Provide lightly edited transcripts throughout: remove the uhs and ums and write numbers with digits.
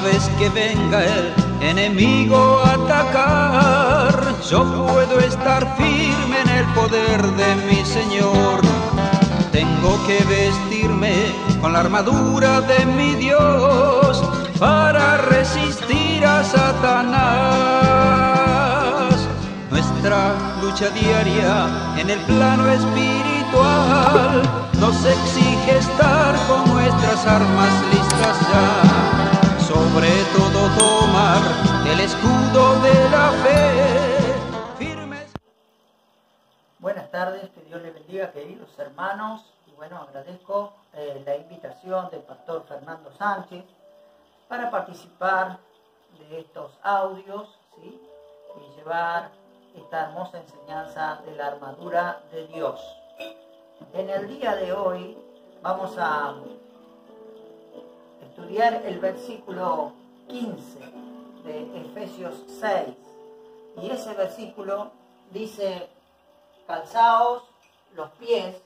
vez que venga el enemigo a atacar, yo puedo estar firme en el poder de mi Señor. Tengo que vestirme con la armadura de mi Dios para resistir a Satanás. Nuestra lucha diaria en el plano espiritual nos exige estar con nuestras armas listas ya. Sobre todo tomar el escudo de la fe. Firmes. Buenas tardes, que Dios les bendiga, queridos hermanos. Y bueno, agradezco la invitación del pastor Fernando Sánchez para participar de estos audios, ¿sí? Y llevar esta hermosa enseñanza de la armadura de Dios. En el día de hoy vamos a estudiar el versículo 15 de Efesios 6. Y ese versículo dice: calzaos los pies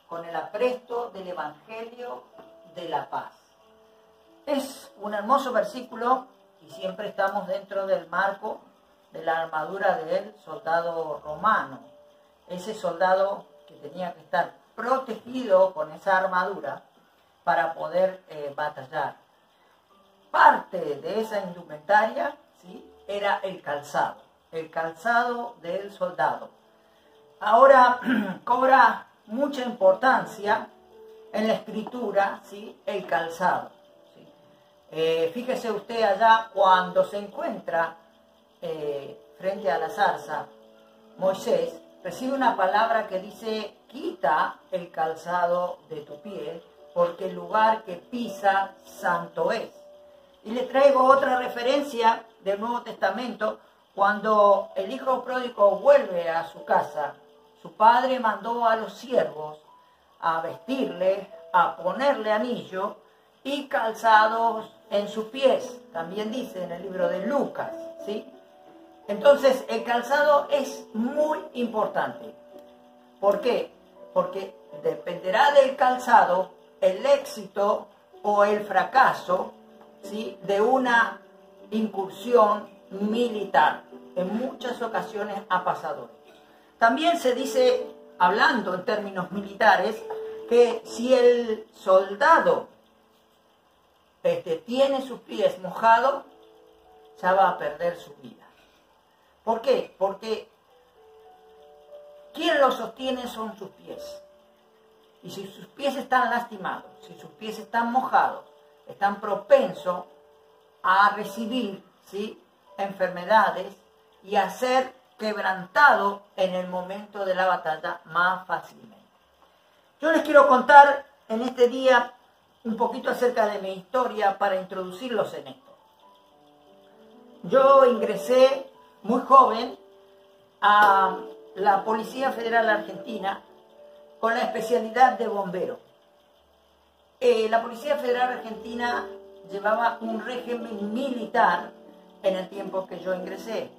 con el apresto del Evangelio de la paz. Es un hermoso versículo y siempre estamos dentro del marco de la armadura del soldado romano. Ese soldado que tenía que estar protegido con esa armadura para poder batallar. Parte de esa indumentaria, ¿sí?, era el calzado del soldado. Ahora cobra mucha importancia en la escritura, ¿sí?, el calzado, ¿sí? Fíjese usted allá cuando se encuentra frente a la zarza, Moisés recibe una palabra que dice: quita el calzado de tu pie, porque el lugar que pisa santo es. Y le traigo otra referencia del Nuevo Testamento. Cuando el hijo pródigo vuelve a su casa, su padre mandó a los siervos a vestirle, a ponerle anillo y calzados en sus pies. También dice en el libro de Lucas, ¿sí? Entonces el calzado es muy importante. ¿Por qué? Porque dependerá del calzado el éxito o el fracaso, ¿sí?, de una incursión militar. En muchas ocasiones ha pasado. También se dice, hablando en términos militares, que si el soldado tiene sus pies mojados, ya va a perder su vida. ¿Por qué? Porque quien lo sostiene son sus pies. Y si sus pies están lastimados, si sus pies están mojados, están propensos a recibir, ¿sí?, enfermedades y a ser quebrantados en el momento de la batalla más fácilmente. Yo les quiero contar en este día un poquito acerca de mi historia para introducirlos en esto. Yo ingresé muy joven a la Policía Federal Argentina con la especialidad de bombero. La Policía Federal Argentina llevaba un régimen militar en el tiempo que yo ingresé,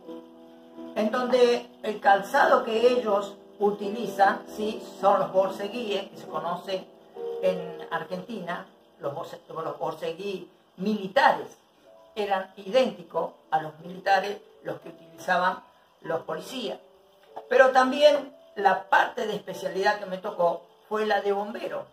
en donde el calzado que ellos utilizan, ¿sí?, son los borceguíes, que se conoce en Argentina, los borceguíes militares. Eran idénticos a los militares los que utilizaban los policías. Pero también la parte de especialidad que me tocó fue la de bombero,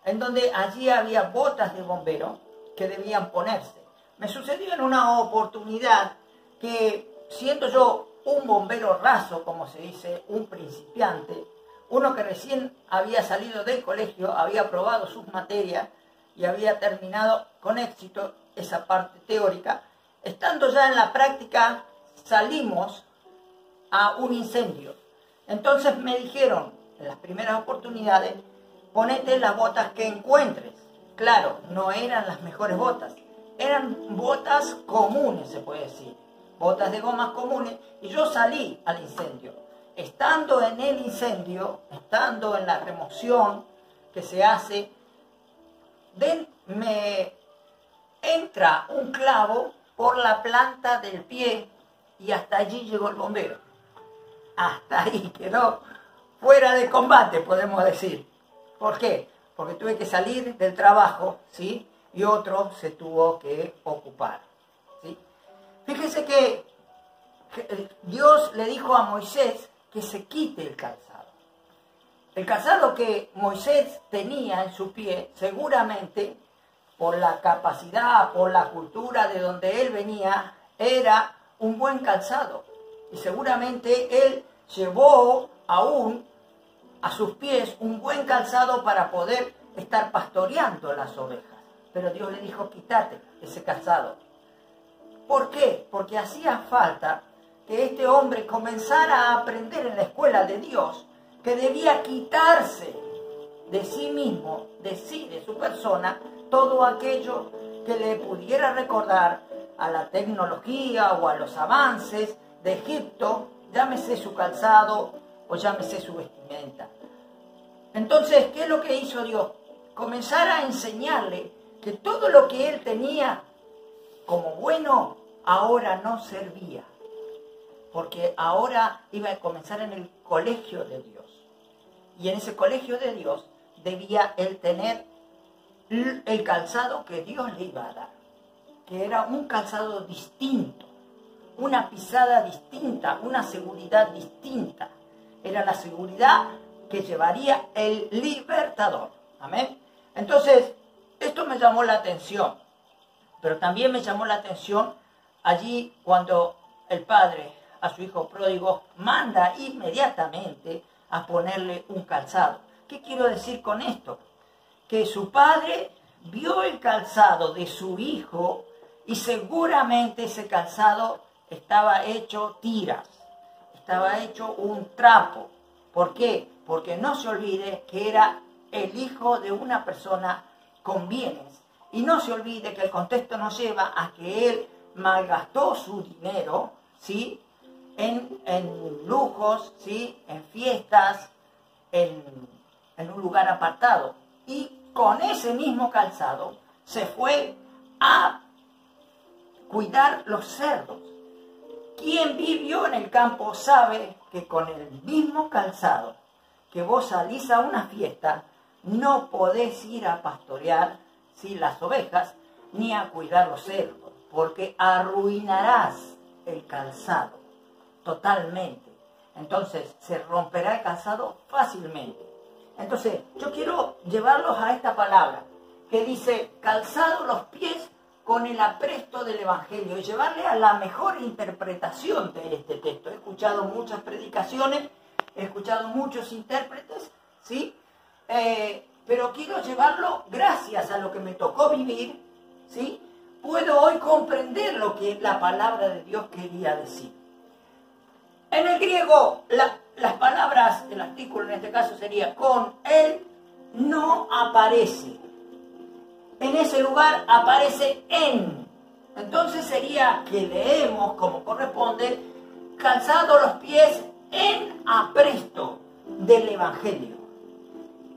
en donde allí había botas de bombero que debían ponerse. Me sucedió en una oportunidad que, siendo yo un bombero raso, como se dice, un principiante, uno que recién había salido del colegio, había aprobado sus materias y había terminado con éxito esa parte teórica, estando ya en la práctica salimos a un incendio. Entonces me dijeron en las primeras oportunidades: ponete las botas que encuentres. Claro, no eran las mejores botas, eran botas comunes, se puede decir, botas de gomas comunes. Y yo salí al incendio. Estando en el incendio, estando en la remoción que se hace, me entra un clavo por la planta del pie y hasta allí llegó el bombero. Hasta ahí quedó fuera de combate, podemos decir. ¿Por qué? Porque tuve que salir del trabajo, ¿sí?, y otro se tuvo que ocupar. Fíjese que Dios le dijo a Moisés que se quite el calzado. El calzado que Moisés tenía en su pie, seguramente por la capacidad, por la cultura de donde él venía, era un buen calzado. Y seguramente él llevó aún a sus pies un buen calzado para poder estar pastoreando las ovejas. Pero Dios le dijo, quítate ese calzado. ¿Por qué? Porque hacía falta que este hombre comenzara a aprender en la escuela de Dios que debía quitarse de sí mismo, de sí, de su persona, todo aquello que le pudiera recordar a la tecnología o a los avances de Egipto, llámese su calzado o llámese su vestimenta. Entonces, ¿qué es lo que hizo Dios? Comenzar a enseñarle que todo lo que él tenía como bueno, ahora no servía. Porque ahora iba a comenzar en el colegio de Dios. Y en ese colegio de Dios debía él tener el calzado que Dios le iba a dar. Que era un calzado distinto, una pisada distinta, una seguridad distinta. Era la seguridad que llevaría el libertador. Amén. Entonces, esto me llamó la atención. Pero también me llamó la atención allí cuando el padre a su hijo pródigo manda inmediatamente a ponerle un calzado. ¿Qué quiero decir con esto? Que su padre vio el calzado de su hijo y seguramente ese calzado estaba hecho tiras, estaba hecho un trapo. ¿Por qué? Porque no se olvide que era el hijo de una persona con bienes. Y no se olvide que el contexto nos lleva a que él malgastó su dinero, ¿sí?, en lujos, ¿sí?, en fiestas, en un lugar apartado. Y con ese mismo calzado se fue a cuidar los cerdos. Quien vivió en el campo sabe que con el mismo calzado que vos salís a una fiesta, no podés ir a pastorear, ¿sí?, las ovejas, ni a cuidar los cerdos, porque arruinarás el calzado totalmente. Entonces se romperá el calzado fácilmente. Entonces yo quiero llevarlos a esta palabra que dice calzado los pies con el apresto del Evangelio y llevarle a la mejor interpretación de este texto. He escuchado muchas predicaciones, he escuchado muchos intérpretes, ¿sí? Pero quiero llevarlo gracias a lo que me tocó vivir, ¿sí? Puedo hoy comprender lo que la palabra de Dios quería decir. En el griego, las palabras del artículo en este caso sería con él no aparece. En ese lugar aparece en. Entonces sería que leemos como corresponde, calzado los pies en apresto del Evangelio.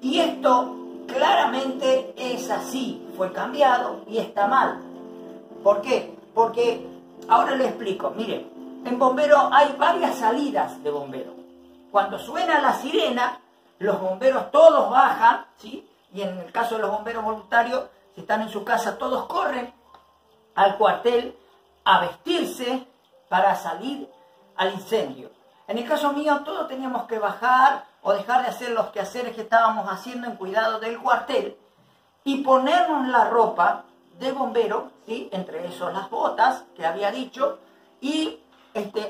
Y esto claramente es así, fue cambiado y está mal. ¿Por qué? Porque, ahora le explico, miren, en bombero hay varias salidas de bombero. Cuando suena la sirena, los bomberos todos bajan, ¿sí? Y en el caso de los bomberos voluntarios, si están en su casa, todos corren al cuartel a vestirse para salir al incendio. En el caso mío, todos teníamos que bajar o dejar de hacer los quehaceres que estábamos haciendo en cuidado del cuartel y ponernos la ropa de bombero, ¿sí?, entre esos las botas que había dicho, y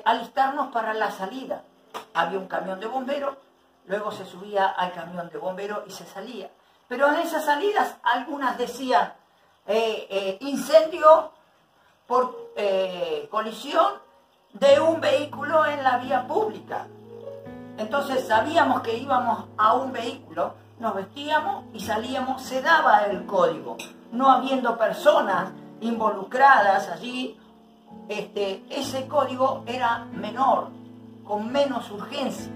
alistarnos para la salida. Había un camión de bomberos, luego se subía al camión de bomberos y se salía. Pero en esas salidas algunas decían incendio por colisión de un vehículo en la vía pública. Entonces sabíamos que íbamos a un vehículo, nos vestíamos y salíamos, se daba el código. No habiendo personas involucradas allí, ese código era menor, con menos urgencia.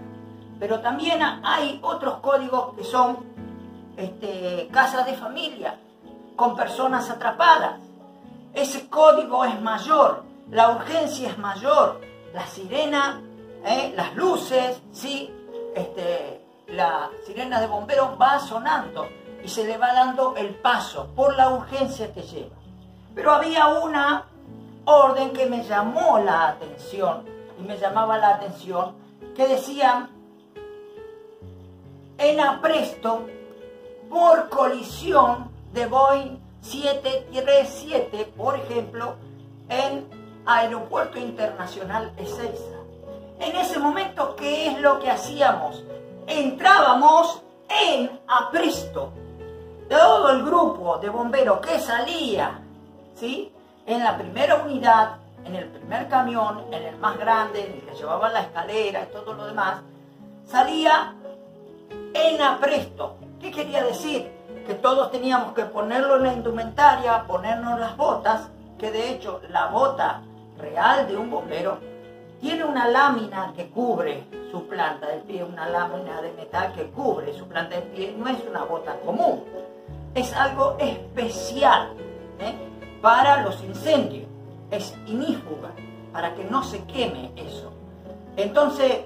Pero también hay otros códigos que son casas de familia, con personas atrapadas. Ese código es mayor, la urgencia es mayor, la sirena, las luces, ¿sí? La sirena de bomberos va sonando y se le va dando el paso por la urgencia que lleva. Pero había una orden que me llamó la atención, y me llamaba la atención, que decían: en apresto por colisión de Boeing 737, por ejemplo, en Aeropuerto Internacional Ezeiza. En ese momento, ¿qué es lo que hacíamos? Entrábamos en apresto. Todo el grupo de bomberos que salía, ¿sí?, en la primera unidad, en el primer camión, en el más grande, en el que llevaba la escalera y todo lo demás, salía en apresto. ¿Qué quería decir? Que todos teníamos que ponerlo en la indumentaria, ponernos las botas, que de hecho la bota real de un bombero tiene una lámina que cubre su planta del pie, una lámina de metal que cubre su planta del pie. No es una bota común, es algo especial, para los incendios, es inífuga, para que no se queme eso. Entonces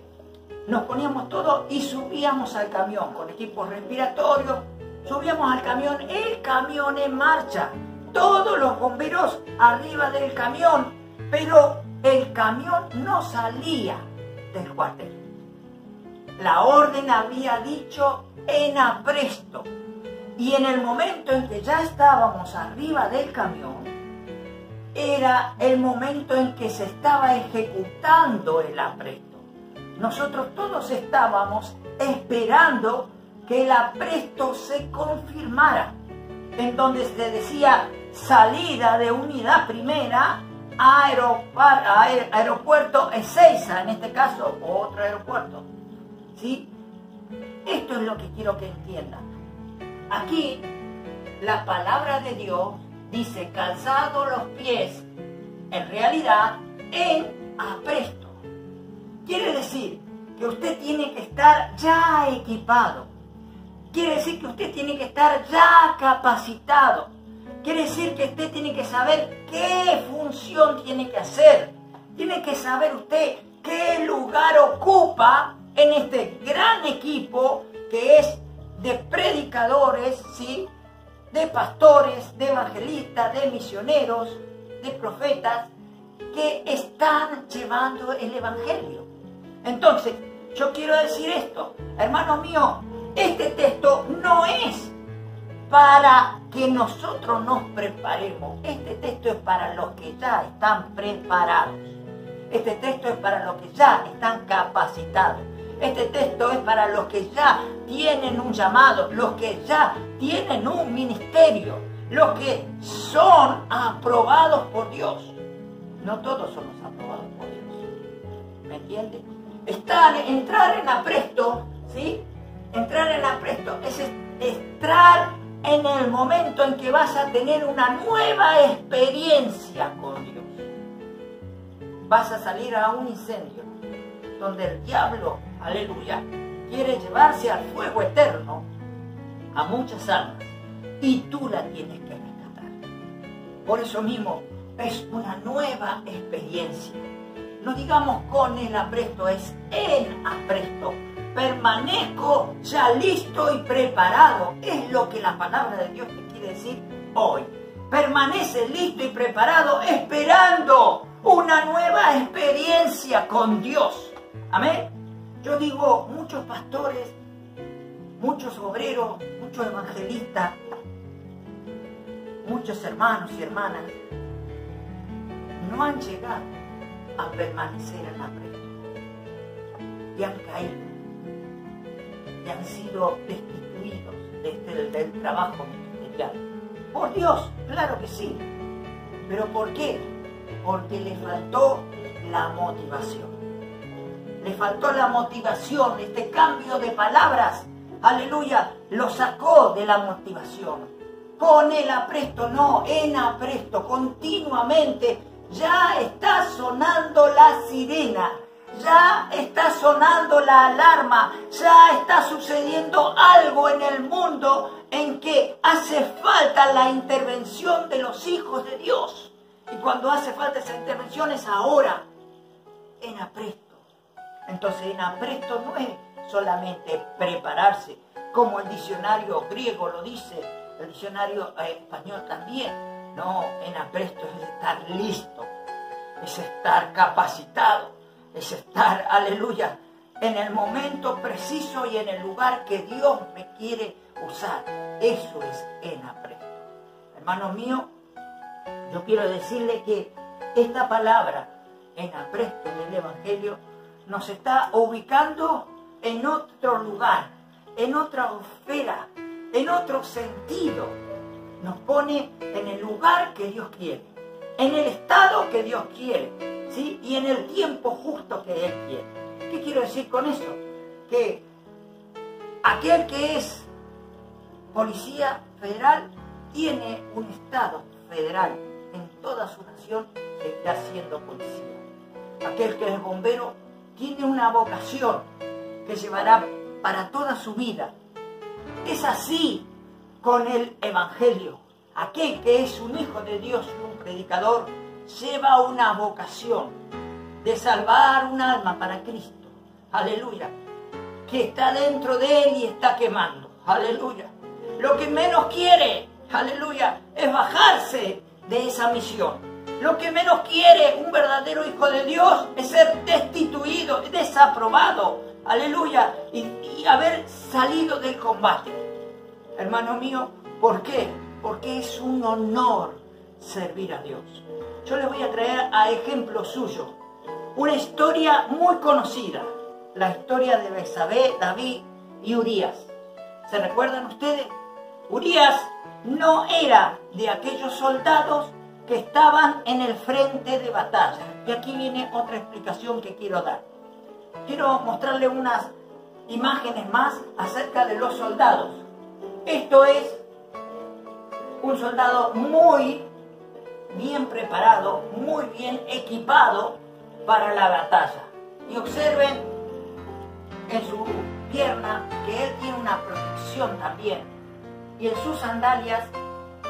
nos poníamos todo y subíamos al camión con equipos respiratorios, subíamos al camión, el camión en marcha, todos los bomberos arriba del camión, pero el camión no salía del cuartel. La orden había dicho en apresto, y en el momento en que ya estábamos arriba del camión, era el momento en que se estaba ejecutando el apresto. Nosotros todos estábamos esperando que el apresto se confirmara, en donde se decía salida de unidad primera a aeropuerto Ezeiza, en este caso, otro aeropuerto, ¿sí? Esto es lo que quiero que entiendan. Aquí la palabra de Dios dice calzado los pies, en realidad en apresto. Quiere decir que usted tiene que estar ya equipado. Quiere decir que usted tiene que estar ya capacitado. Quiere decir que usted tiene que saber qué función tiene que hacer. Tiene que saber usted qué lugar ocupa en este gran equipo que es de predicadores, ¿sí?, de pastores, de evangelistas, de misioneros, de profetas, que están llevando el evangelio. Entonces, yo quiero decir esto, hermano mío, este texto no es para que nosotros nos preparemos. Este texto es para los que ya están preparados. Este texto es para los que ya están capacitados. Este texto es para los que ya tienen un llamado, los que ya tienen un ministerio, los que son aprobados por Dios. No todos somos aprobados por Dios. ¿Me entiendes? Entrar en apresto, ¿sí? Entrar en apresto es entrar en el momento en que vas a tener una nueva experiencia con Dios. Vas a salir a un incendio donde el diablo, aleluya, quiere llevarse al fuego eterno a muchas almas, y tú la tienes que rescatar. Por eso mismo es una nueva experiencia. No digamos con el apresto, es en apresto. Permanezco ya listo y preparado. Es lo que la palabra de Dios te quiere decir hoy. Permanece listo y preparado, esperando una nueva experiencia con Dios. Amén. Yo digo, muchos pastores, muchos obreros, muchos evangelistas, muchos hermanos y hermanas no han llegado a permanecer en apresto y han caído y han sido destituidos del trabajo ministerial. Por Dios, claro que sí. ¿Pero por qué? Porque le faltó la motivación. Le faltó la motivación, este cambio de palabras, aleluya, lo sacó de la motivación. Con el apresto, no, en apresto, continuamente. Ya está sonando la sirena, ya está sonando la alarma, ya está sucediendo algo en el mundo en que hace falta la intervención de los hijos de Dios. Y cuando hace falta esa intervención es ahora, en apresto. Entonces, en apresto no es solamente prepararse, como el diccionario griego lo dice, el diccionario español también. No, en apresto es estar listo, es estar capacitado, es estar, aleluya, en el momento preciso y en el lugar que Dios me quiere usar. Eso es en apresto. Hermanos míos, yo quiero decirle que esta palabra en apresto del Evangelio nos está ubicando en otro lugar, en otra esfera, en otro sentido. Nos pone en el lugar que Dios quiere, en el estado que Dios quiere, ¿sí? Y en el tiempo justo que Él quiere. ¿Qué quiero decir con eso? Que aquel que es policía federal tiene un estado federal. En toda su nación está siendo policía. Aquel que es bombero tiene una vocación que llevará para toda su vida. Es así con el Evangelio. Aquel que es un hijo de Dios y un predicador lleva una vocación de salvar un alma para Cristo. Aleluya. Que está dentro de él y está quemando. Aleluya. Lo que menos quiere, aleluya, es bajarse de esa misión. Lo que menos quiere un verdadero hijo de Dios es ser destituido, desaprobado, aleluya, y haber salido del combate. Hermano mío, ¿por qué? Porque es un honor servir a Dios. Yo les voy a traer a ejemplo suyo una historia muy conocida, la historia de Betsabé, David y Urías. ¿Se recuerdan ustedes? Urías no era de aquellos soldados que estaban en el frente de batalla. Y aquí viene otra explicación que quiero dar. Quiero mostrarle unas imágenes más acerca de los soldados. Esto es un soldado muy bien preparado, muy bien equipado para la batalla. Y observen en su pierna que él tiene una protección también. Y en sus sandalias,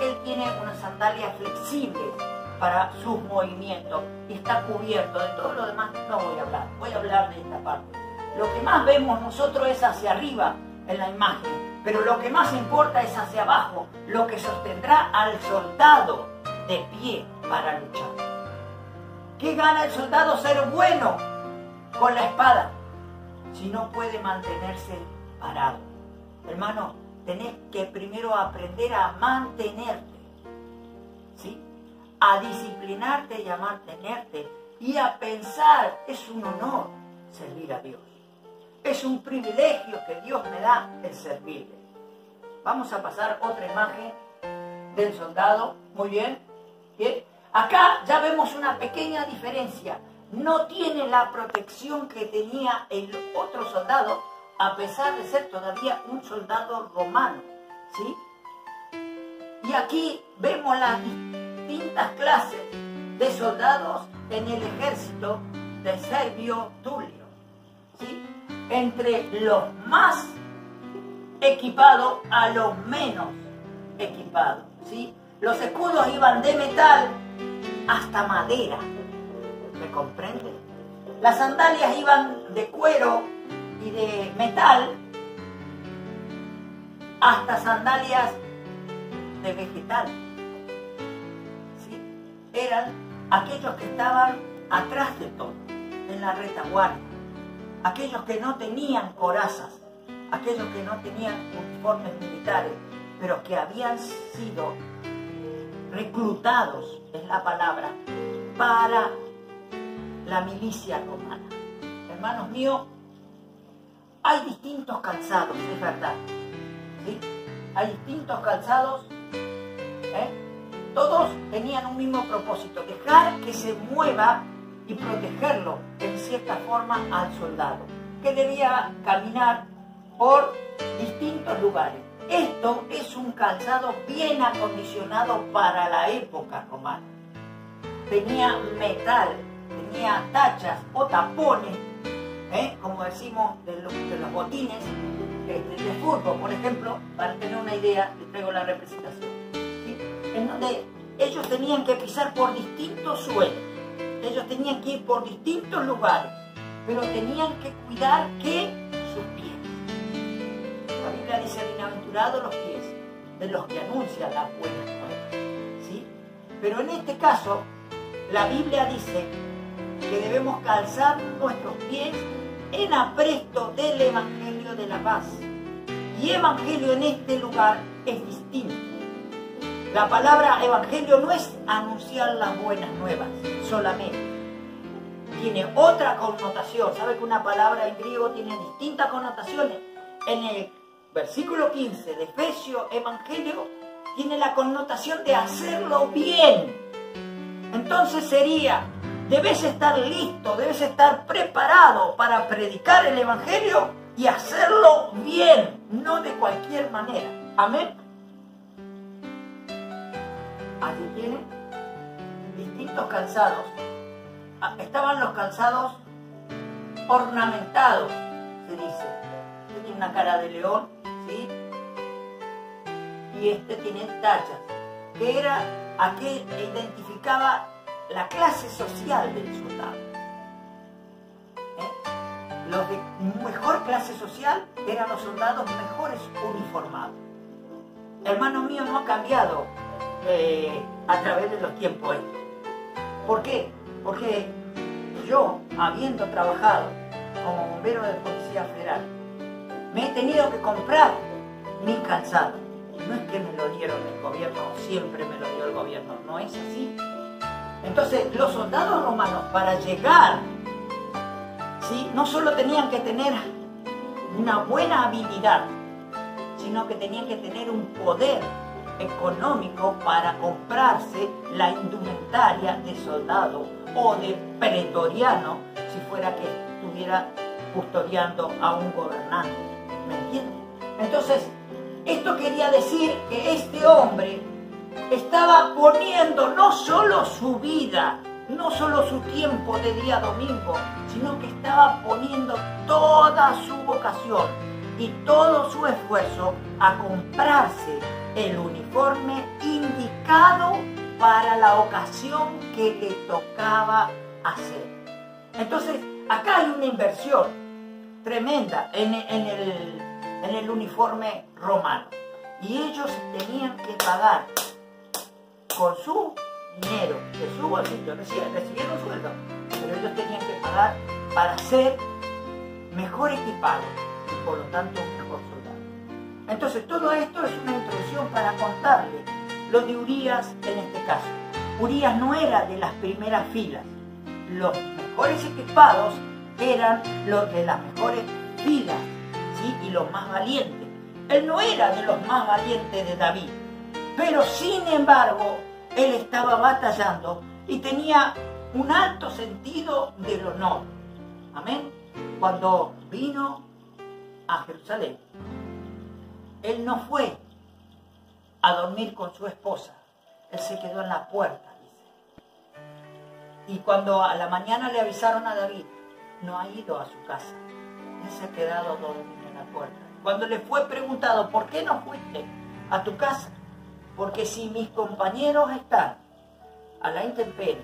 él tiene unas sandalias flexibles para sus movimientos y está cubierto. De todo lo demás no voy a hablar, voy a hablar de esta parte. Lo que más vemos nosotros es hacia arriba en la imagen, pero lo que más importa es hacia abajo, lo que sostendrá al soldado de pie para luchar. ¿Qué gana el soldado ser bueno con la espada si no puede mantenerse parado? Hermano, tenés que primero aprender a mantenerte, ¿sí? A disciplinarte y a mantenerte y a pensar. Es un honor servir a Dios. Es un privilegio que Dios me da el servirle. Vamos a pasar otra imagen del soldado. Muy bien. ¿Bien? Acá ya vemos una pequeña diferencia. No tiene la protección que tenía el otro soldado, a pesar de ser todavía un soldado romano, ¿sí? Y aquí vemos las distintas clases de soldados en el ejército de Servio Tulio, ¿sí? Entre los más equipados a los menos equipados, ¿sí? Los escudos iban de metal hasta madera, ¿me comprende? Las sandalias iban de cuero y de metal hasta sandalias de vegetal, ¿sí? Eran aquellos que estaban atrás de todo, en la retaguardia, aquellos que no tenían corazas, aquellos que no tenían uniformes militares, pero que habían sido reclutados, es la palabra, para la milicia romana. Hermanos míos, hay distintos calzados, es verdad, ¿sí? Hay distintos calzados, todos tenían un mismo propósito: dejar que se mueva y protegerlo en cierta forma al soldado, que debía caminar por distintos lugares. Esto es un calzado bien acondicionado para la época romana. Tenía metal, tenía tachas o tapones, como decimos de los botines de fútbol, por ejemplo, para tener una idea, les traigo la representación, ¿sí? En donde ellos tenían que pisar por distintos suelos, ellos tenían que ir por distintos lugares, pero tenían que cuidar que sus pies. La Biblia dice: bienaventurados los pies de los que anuncian las buenas nuevas, ¿sí? Pero en este caso, la Biblia dice que debemos calzar nuestros pies en apresto del Evangelio de la paz. Y Evangelio en este lugar es distinto. La palabra Evangelio no es anunciar las buenas nuevas solamente. Tiene otra connotación. ¿Sabe que una palabra en griego tiene distintas connotaciones? En el versículo 15 de Efesios, Evangelio tiene la connotación de hacerlo bien. Entonces sería, debes estar listo, debes estar preparado para predicar el Evangelio y hacerlo bien, no de cualquier manera. Amén. Aquí tienen distintos calzados. Estaban los calzados ornamentados, se dice. Este tiene una cara de león, ¿sí? Y este tiene tachas, que era aquel que identificaba la clase social del soldado. Los de mejor clase social eran los soldados mejores uniformados. Hermano mío, no ha cambiado a través de los tiempos. ¿Por qué? Porque yo, habiendo trabajado como bombero de Policía Federal, me he tenido que comprar mi calzado. No es que me lo dieron el gobierno, siempre me lo dio el gobierno, no es así. Entonces, los soldados romanos, para llegar, ¿sí?, no solo tenían que tener una buena habilidad, sino que tenían que tener un poder económico para comprarse la indumentaria de soldado o de pretoriano, si fuera que estuviera custodiando a un gobernante. ¿Me entienden? Entonces, esto quería decir que este hombre estaba poniendo no solo su vida, no solo su tiempo de día domingo, sino que estaba poniendo toda su vocación y todo su esfuerzo a comprarse el uniforme indicado para la ocasión que le tocaba hacer. Entonces, acá hay una inversión tremenda en el uniforme romano. Y ellos tenían que pagar con su dinero, de su bolsillo, recibieron sueldo, pero ellos tenían que pagar para ser mejor equipados y por lo tanto mejor soldados. Entonces todo esto es una introducción para contarle lo de Urías en este caso. Urías no era de las primeras filas, los mejores equipados eran los de las mejores filas, ¿sí?, y los más valientes. Él no era de los más valientes de David, pero sin embargo, él estaba batallando y tenía un alto sentido del honor. Amén. Cuando vino a Jerusalén, él no fue a dormir con su esposa, él se quedó en la puerta, dice. Y cuando a la mañana le avisaron a David, no ha ido a su casa, él se ha quedado dormido en la puerta. Cuando le fue preguntado, ¿por qué no fuiste a tu casa? Porque si mis compañeros están a la intemperie,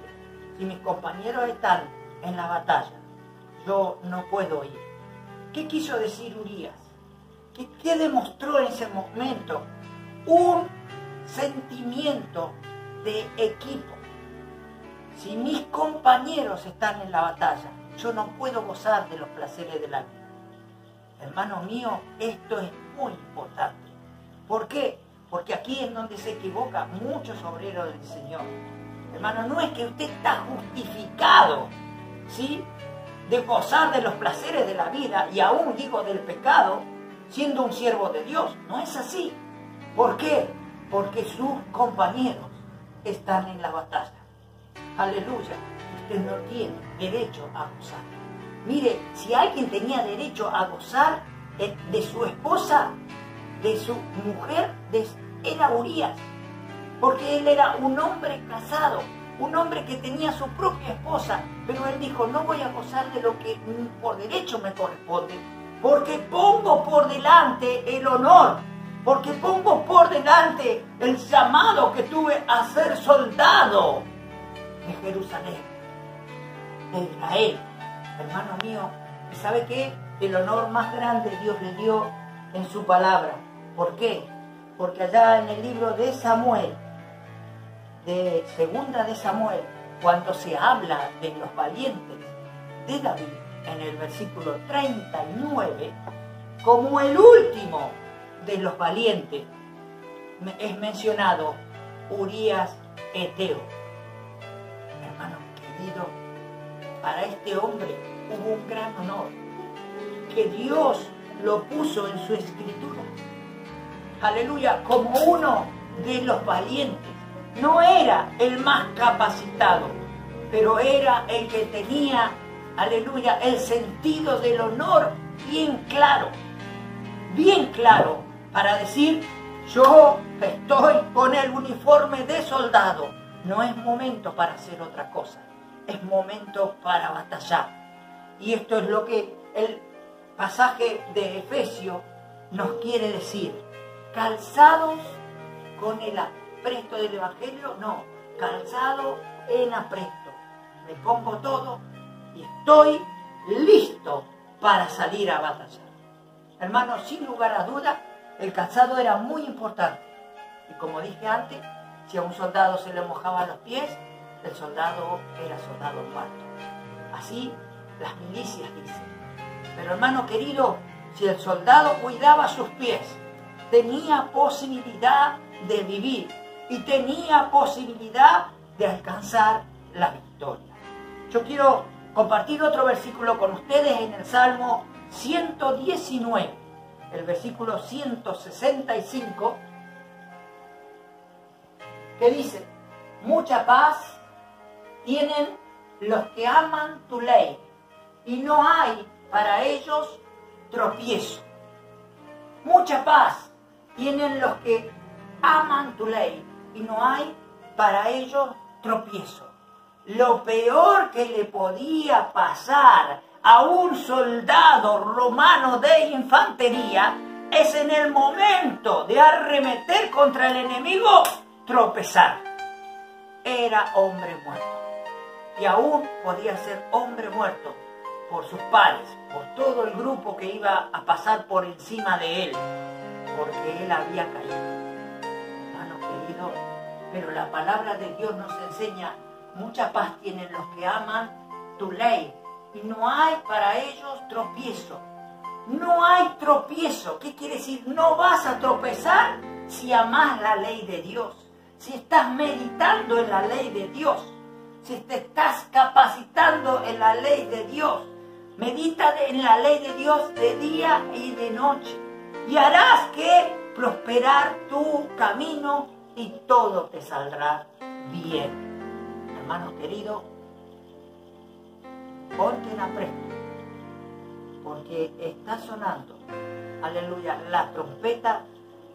si mis compañeros están en la batalla, yo no puedo ir. ¿Qué quiso decir Urías? ¿Qué demostró en ese momento? Un sentimiento de equipo. Si mis compañeros están en la batalla, yo no puedo gozar de los placeres de la vida. Hermano mío, esto es muy importante. ¿Por qué? Porque aquí es donde se equivoca muchos obreros del Señor. Hermano, no es que usted está justificado, ¿sí?, de gozar de los placeres de la vida y aún digo del pecado, siendo un siervo de Dios. No es así. ¿Por qué? Porque sus compañeros están en la batalla. Aleluya. Usted no tiene derecho a gozar. Mire, si alguien tenía derecho a gozar de su esposa, de su mujer, era Urías. Porque él era un hombre casado, un hombre que tenía su propia esposa. Pero él dijo, no voy a gozar de lo que por derecho me corresponde. Porque pongo por delante el honor. Porque pongo por delante el llamado que tuve a ser soldado de Jerusalén, de Israel. Hermano mío, ¿sabe qué? El honor más grande Dios le dio en su palabra. ¿Por qué? Porque allá en el libro de Samuel, de segunda de Samuel, cuando se habla de los valientes de David, en el versículo 39, como el último de los valientes, es mencionado Urías Eteo. Hermano querido, para este hombre hubo un gran honor, que Dios lo puso en su escritura. Aleluya, como uno de los valientes. No era el más capacitado, pero era el que tenía, aleluya, el sentido del honor bien claro para decir: yo estoy con el uniforme de soldado. No es momento para hacer otra cosa, es momento para batallar. Y esto es lo que el pasaje de Efesios nos quiere decir. Calzados con el apresto del Evangelio, no, calzado en apresto. Me pongo todo y estoy listo para salir a batallar. Hermanos, sin lugar a duda, el calzado era muy importante. Y como dije antes, si a un soldado se le mojaban los pies, el soldado era soldado muerto. Así las milicias dicen. Pero hermano querido, si el soldado cuidaba sus pies, tenía posibilidad de vivir y tenía posibilidad de alcanzar la victoria. Yo quiero compartir otro versículo con ustedes en el Salmo 119, el versículo 165, que dice: mucha paz tienen los que aman tu ley, y no hay para ellos tropiezo. Mucha paz tienen los que aman tu ley, y no hay para ellos tropiezo. Lo peor que le podía pasar a un soldado romano de infantería es, en el momento de arremeter contra el enemigo, tropezar. Era hombre muerto, y aún podía ser hombre muerto por sus pares, por todo el grupo que iba a pasar por encima de él, porque él había caído. Hermano querido, pero la palabra de Dios nos enseña: mucha paz tienen los que aman tu ley, y no hay para ellos tropiezo. No hay tropiezo. ¿Qué quiere decir? No vas a tropezar si amás la ley de Dios, si estás meditando en la ley de Dios, si te estás capacitando en la ley de Dios. Medita en la ley de Dios de día y de noche, y harás que prosperar tu camino y todo te saldrá bien. Hermano querido, ponte en apresto, porque está sonando, aleluya, la trompeta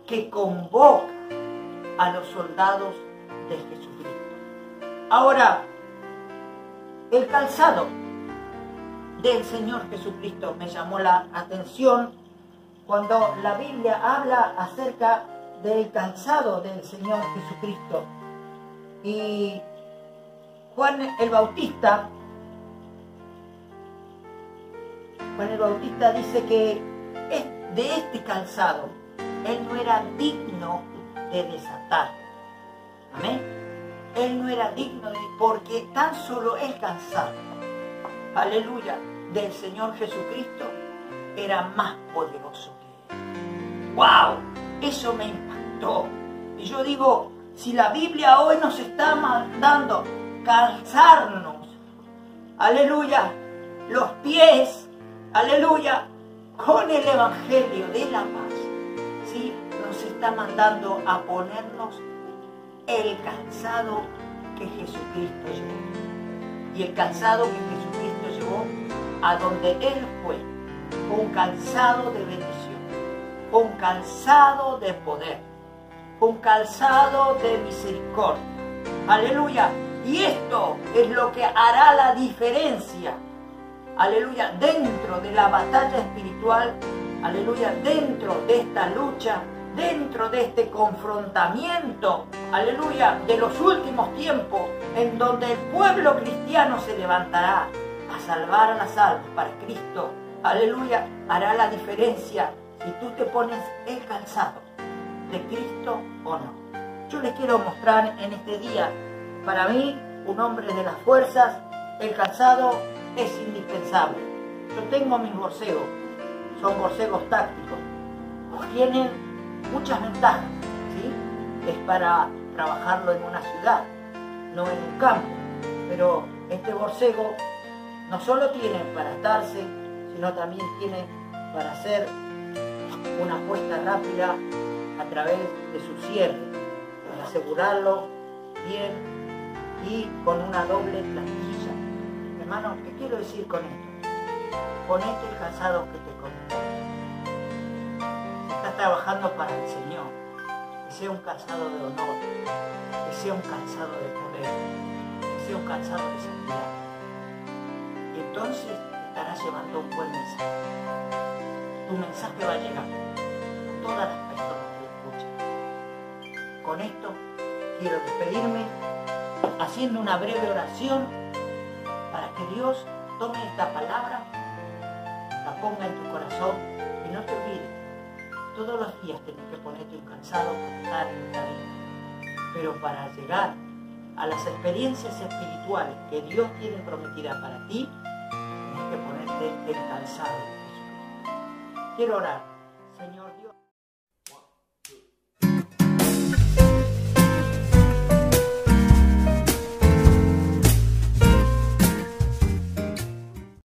que convoca a los soldados de Jesucristo. Ahora, el calzado del Señor Jesucristo me llamó la atención cuando la Biblia habla acerca del calzado del Señor Jesucristo. Y Juan el Bautista dice que de este calzado él no era digno de desatar. Amén. Él no era digno porque tan solo el calzado, aleluya, del Señor Jesucristo era más poderoso que él. ¡Wow! Eso me impactó. Y yo digo, si la Biblia hoy nos está mandando calzarnos, aleluya, los pies, aleluya, con el Evangelio de la paz, ¿sí? Nos está mandando a ponernos el calzado que Jesucristo llevó. Y el calzado que Jesucristo llevó a donde Él fue, un calzado de bendición, un calzado de poder, un calzado de misericordia. Aleluya. Y esto es lo que hará la diferencia, aleluya, dentro de la batalla espiritual, aleluya, dentro de esta lucha, dentro de este confrontamiento, aleluya, de los últimos tiempos, en donde el pueblo cristiano se levantará a salvar a las almas para Cristo, aleluya, hará la diferencia si tú te pones el calzado de Cristo o no. Yo les quiero mostrar en este día, para mí un hombre de las fuerzas, el calzado es indispensable. Yo tengo mis borcegos, son borcegos tácticos, tienen muchas ventajas, ¿sí? Es para trabajarlo en una ciudad, no en un campo, pero este borcego no solo tiene para atarse, sino también tiene para hacer una puesta rápida a través de su cierre, para asegurarlo bien y con una doble plantilla. Hermano, ¿qué quiero decir con esto? Ponete el calzado que te conviene. Si estás trabajando para el Señor, que sea un calzado de honor, que sea un calzado de poder, que sea un calzado de santidad. Y entonces estarás llevando un buen mensaje. Tu mensaje va a llegar a todas las personas que lo escuchan. Con esto quiero despedirme haciendo una breve oración para que Dios tome esta palabra, la ponga en tu corazón y no te olvides. Todos los días tienes que ponerte un calzado para estar en esta vida. Pero para llegar a las experiencias espirituales que Dios tiene prometidas para ti, tienes que ponerte el calzado de Jesucristo. Quiero orar. Señor Dios.